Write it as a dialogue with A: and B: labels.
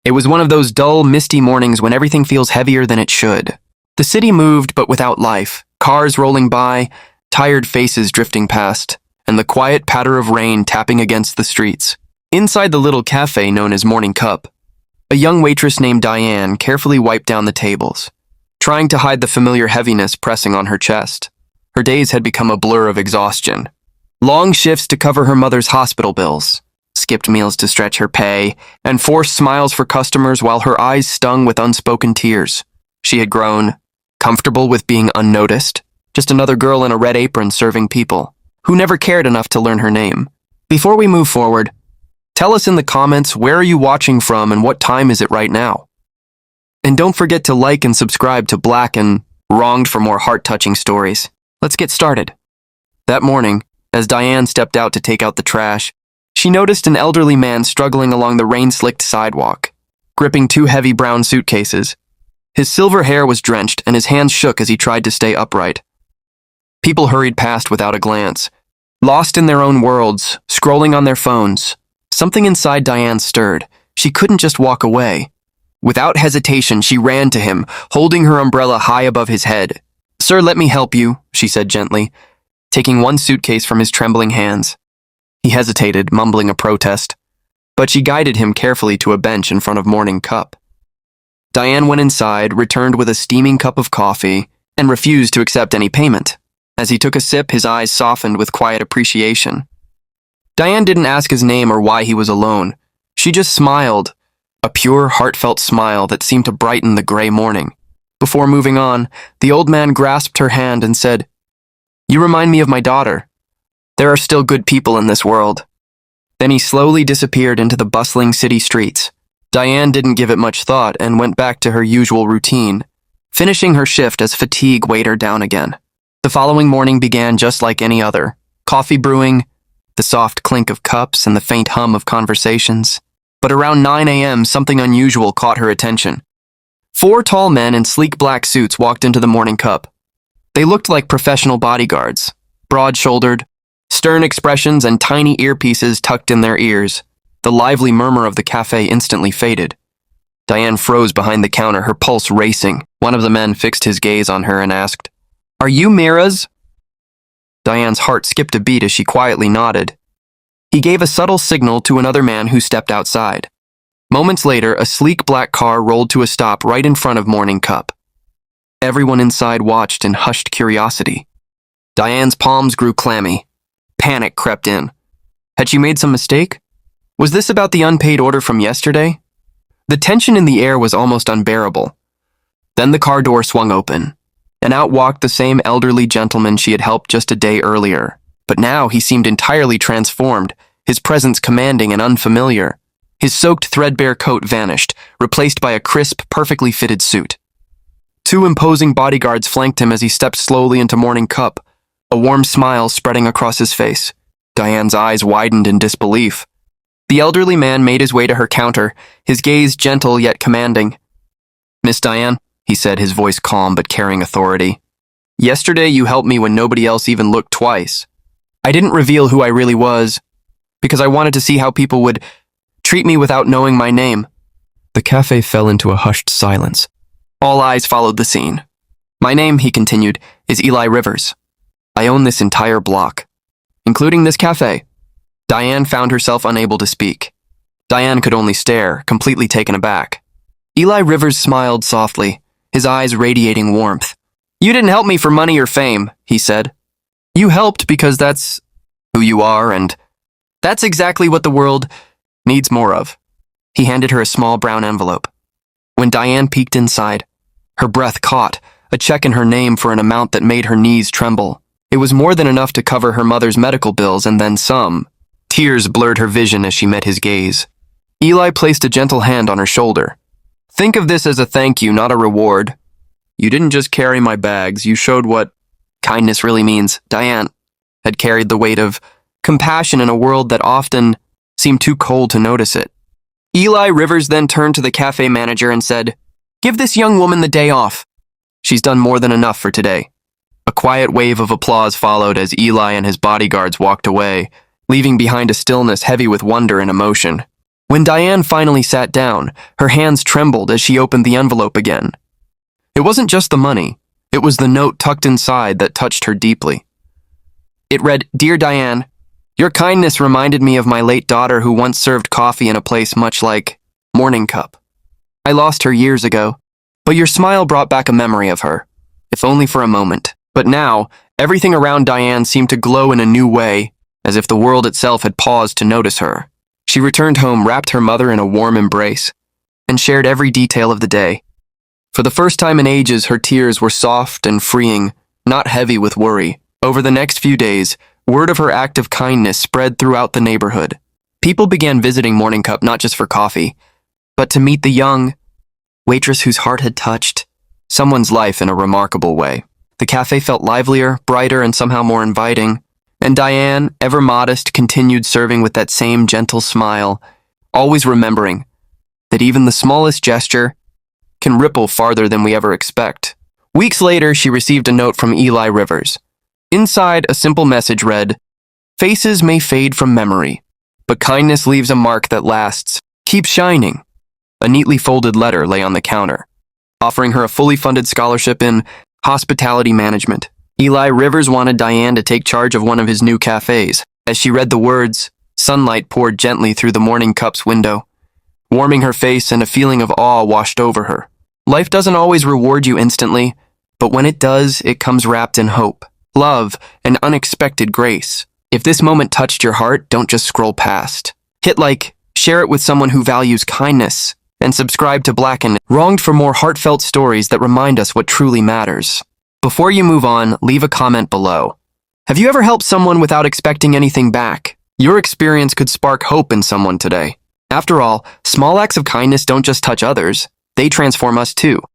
A: It was one of those dull, misty mornings when everything feels heavier than it should. The city moved, but without life. Cars rolling by, tired faces drifting past, and the quiet patter of rain tapping against the streets. Inside the little cafe known as Morning Cup, a young waitress named Diane carefully wiped down the tables, trying to hide the familiar heaviness pressing on her chest. Her days had become a blur of exhaustion. Long shifts to cover her mother's hospital bills, skipped meals to stretch her pay, and forced smiles for customers while her eyes stung with unspoken tears. She had grown comfortable with being unnoticed, just another girl in a red apron serving people, who never cared enough to learn her name. Before we move forward, tell us in the comments where are you watching from and what time is it right now. And don't forget to like and subscribe to Black and Wronged for more heart-touching stories. Let's get started. That morning, as Diane stepped out to take out the trash, she noticed an elderly man struggling along the rain-slicked sidewalk, gripping two heavy brown suitcases. His silver hair was drenched and his hands shook as he tried to stay upright. People hurried past without a glance, lost in their own worlds, scrolling on their phones. Something inside Diane stirred. She couldn't just walk away. Without hesitation, she ran to him, holding her umbrella high above his head. "Sir, let me help you," she said gently, taking one suitcase from his trembling hands. He hesitated, mumbling a protest, but she guided him carefully to a bench in front of Morning Cup. Diane went inside, returned with a steaming cup of coffee, and refused to accept any payment. As he took a sip, his eyes softened with quiet appreciation. Diane didn't ask his name or why he was alone. She just smiled, a pure, heartfelt smile that seemed to brighten the gray morning. Before moving on, the old man grasped her hand and said, "You remind me of my daughter. There are still good people in this world." Then he slowly disappeared into the bustling city streets. Diane didn't give it much thought and went back to her usual routine, finishing her shift as fatigue weighed her down again. The following morning began just like any other. Coffee brewing, the soft clink of cups, and the faint hum of conversations. But around 9 a.m., something unusual caught her attention. 4 tall men in sleek black suits walked into the Morning Cup. They looked like professional bodyguards, broad-shouldered, stern expressions and tiny earpieces tucked in their ears. The lively murmur of the cafe instantly faded. Diane froze behind the counter, her pulse racing. One of the men fixed his gaze on her and asked, "Are you Mira's?" Diane's heart skipped a beat as she quietly nodded. He gave a subtle signal to another man who stepped outside. Moments later, a sleek black car rolled to a stop right in front of Morning Cup. Everyone inside watched in hushed curiosity. Diane's palms grew clammy. Panic crept in. Had she made some mistake? Was this about the unpaid order from yesterday? The tension in the air was almost unbearable. Then the car door swung open, and out walked the same elderly gentleman she had helped just a day earlier. But now he seemed entirely transformed, his presence commanding and unfamiliar. His soaked, threadbare coat vanished, replaced by a crisp, perfectly fitted suit. 2 imposing bodyguards flanked him as he stepped slowly into Morning Cup, a warm smile spreading across his face. Diane's eyes widened in disbelief. The elderly man made his way to her counter, his gaze gentle yet commanding. "Miss Diane," he said, his voice calm but carrying authority. "Yesterday you helped me when nobody else even looked twice. I didn't reveal who I really was, because I wanted to see how people would treat me without knowing my name." The cafe fell into a hushed silence. All eyes followed the scene. "My name," he continued, "is Eli Rivers. I own this entire block, including this cafe." Diane found herself unable to speak. Diane could only stare, completely taken aback. Eli Rivers smiled softly, his eyes radiating warmth. "You didn't help me for money or fame," he said. "You helped because that's who you are, and that's exactly what the world needs more of." He handed her a small brown envelope. When Diane peeked inside, her breath caught, a check in her name for an amount that made her knees tremble. It was more than enough to cover her mother's medical bills and then some. Tears blurred her vision as she met his gaze. Eli placed a gentle hand on her shoulder. "Think of this as a thank you, not a reward. You didn't just carry my bags, you showed what kindness really means." Diane had carried the weight of compassion in a world that often seemed too cold to notice it. Eli Rivers then turned to the cafe manager and said, "Give this young woman the day off. She's done more than enough for today." A quiet wave of applause followed as Eli and his bodyguards walked away, leaving behind a stillness heavy with wonder and emotion. When Diane finally sat down, her hands trembled as she opened the envelope again. It wasn't just the money, it was the note tucked inside that touched her deeply. It read, "Dear Diane, your kindness reminded me of my late daughter who once served coffee in a place much like Morning Cup. I lost her years ago, but your smile brought back a memory of her, if only for a moment. But now, everything around Diane seemed to glow in a new way, as if the world itself had paused to notice her. She returned home, wrapped her mother in a warm embrace, and shared every detail of the day. For the first time in ages, her tears were soft and freeing, not heavy with worry. Over the next few days, word of her act of kindness spread throughout the neighborhood. People began visiting Morning Cup not just for coffee, but to meet the young waitress whose heart had touched someone's life in a remarkable way. The cafe felt livelier, brighter, and somehow more inviting. And Diane, ever modest, continued serving with that same gentle smile, always remembering that even the smallest gesture can ripple farther than we ever expect. Weeks later, she received a note from Eli Rivers. Inside, a simple message read, "Faces may fade from memory, but kindness leaves a mark that lasts. Keep shining." A neatly folded letter lay on the counter, offering her a fully funded scholarship in hospitality management. Eli Rivers wanted Diane to take charge of one of his new cafes. As she read the words, sunlight poured gently through the Morning Cup's window, warming her face, and a feeling of awe washed over her. Life doesn't always reward you instantly, but when it does, it comes wrapped in hope, love, and unexpected grace. If this moment touched your heart, don't just scroll past. Hit like, share it with someone who values kindness, and subscribe to Black and Wronged for more heartfelt stories that remind us what truly matters. Before you move on, leave a comment below. Have you ever helped someone without expecting anything back? Your experience could spark hope in someone today. After all, small acts of kindness don't just touch others, they transform us too.